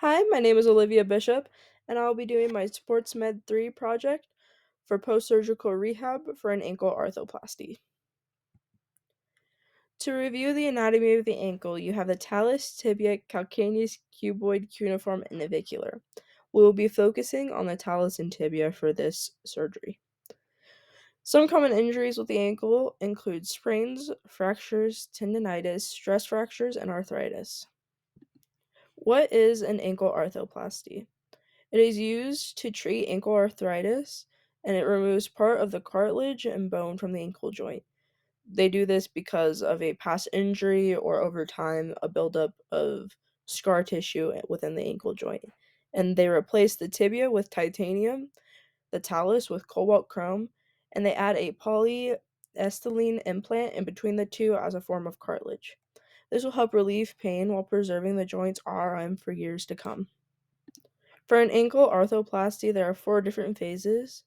Hi, my name is Olivia Bishop, and I'll be doing my Sports Med 3 project for post surgical rehab for an ankle arthroplasty. To review the anatomy of the ankle, you have the talus, tibia, calcaneus, cuboid, cuneiform, and navicular. We will be focusing on the talus and tibia for this surgery. Some common injuries with the ankle include sprains, fractures, tendinitis, stress fractures, and arthritis. What is an ankle arthroplasty? It is used to treat ankle arthritis, and it removes part of the cartilage and bone from the ankle joint. They do this because of a past injury or over time a buildup of scar tissue within the ankle joint. And they replace the tibia with titanium, the talus with cobalt chrome, and they add a polyethylene implant in between the two as a form of cartilage. This will help relieve pain while preserving the joint's RM for years to come. For an ankle arthroplasty, there are four different phases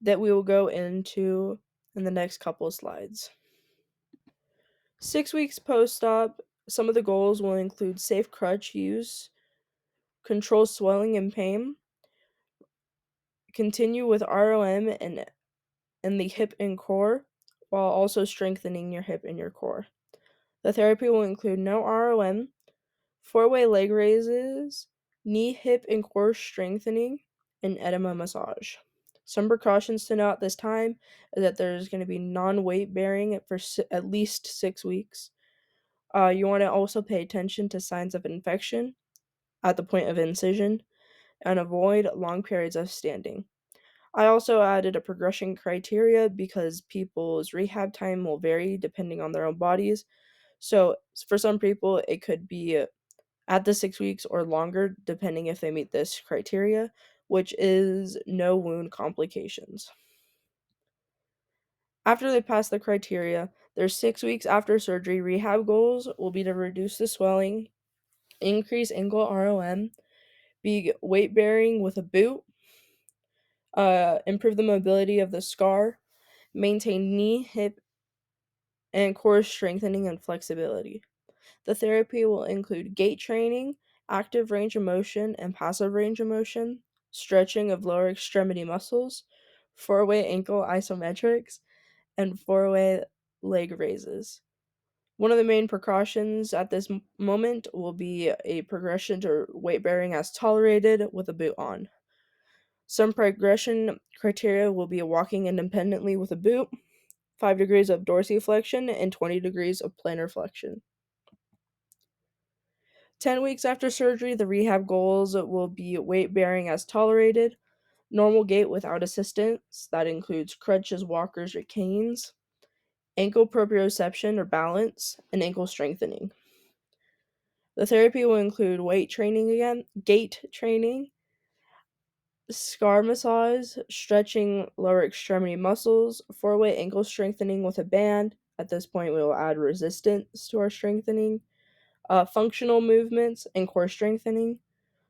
that we will go into in the next couple of slides. 6 weeks post-op, some of the goals will include safe crutch use, control swelling and pain, continue with ROM and the hip and core, while also strengthening your hip and your core. The therapy will include no ROM, four-way leg raises, knee, hip, and core strengthening, and edema massage. Some precautions to note at this time is that there's going to be non-weight bearing for at least 6 weeks. You want to also pay attention to signs of infection at the point of incision and avoid long periods of standing. I also added a progression criteria because people's rehab time will vary depending on their own bodies. So, for some people, it could be at the 6 weeks or longer, depending if they meet this criteria, which is no wound complications. After they pass the criteria, their 6 weeks after surgery rehab goals will be to reduce the swelling, increase ankle ROM, be weight bearing with a boot, improve the mobility of the scar, maintain knee, hip, and core strengthening and flexibility. The therapy will include gait training, active range of motion and passive range of motion, stretching of lower extremity muscles, four-way ankle isometrics, and four-way leg raises. One of the main precautions at this moment will be a progression to weight bearing as tolerated with a boot on. Some progression criteria will be walking independently with a boot, 5 degrees of dorsiflexion, and 20 degrees of plantar flexion. 10 weeks after surgery, the rehab goals will be weight bearing as tolerated, normal gait without assistance, that includes crutches, walkers, or canes, ankle proprioception or balance, and ankle strengthening. The therapy will include weight training again, gait training, scar massage, stretching lower extremity muscles, four-way ankle strengthening with a band. At this point, we will add resistance to our strengthening, functional movements, and core strengthening.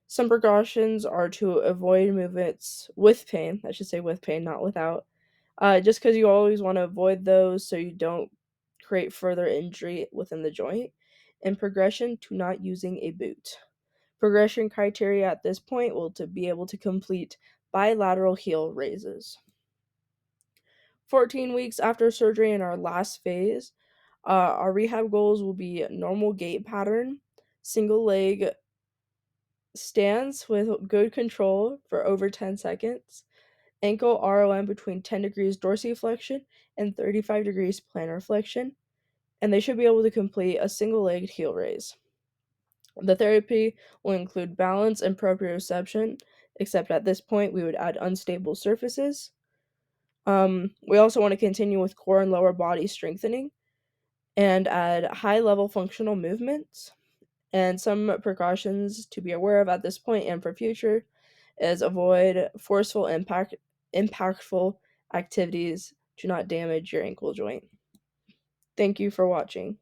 Some precautions are to avoid movements with pain. I should say with pain, not without. Just because you always want to avoid those so you don't create further injury within the joint. And progression to not using a boot. Progression criteria at this point will to be able to complete bilateral heel raises. 14 weeks after surgery in our last phase, our rehab goals will be normal gait pattern, single leg stands with good control for over 10 seconds, ankle ROM between 10 degrees dorsiflexion and 35 degrees plantar flexion, and they should be able to complete a single-legged heel raise. The therapy will include balance and proprioception, except at this point we would add unstable surfaces. We also want to continue with core and lower body strengthening and add high-level functional movements. And some precautions to be aware of at this point and for future is avoid forceful impactful activities to not damage your ankle joint. Thank you for watching.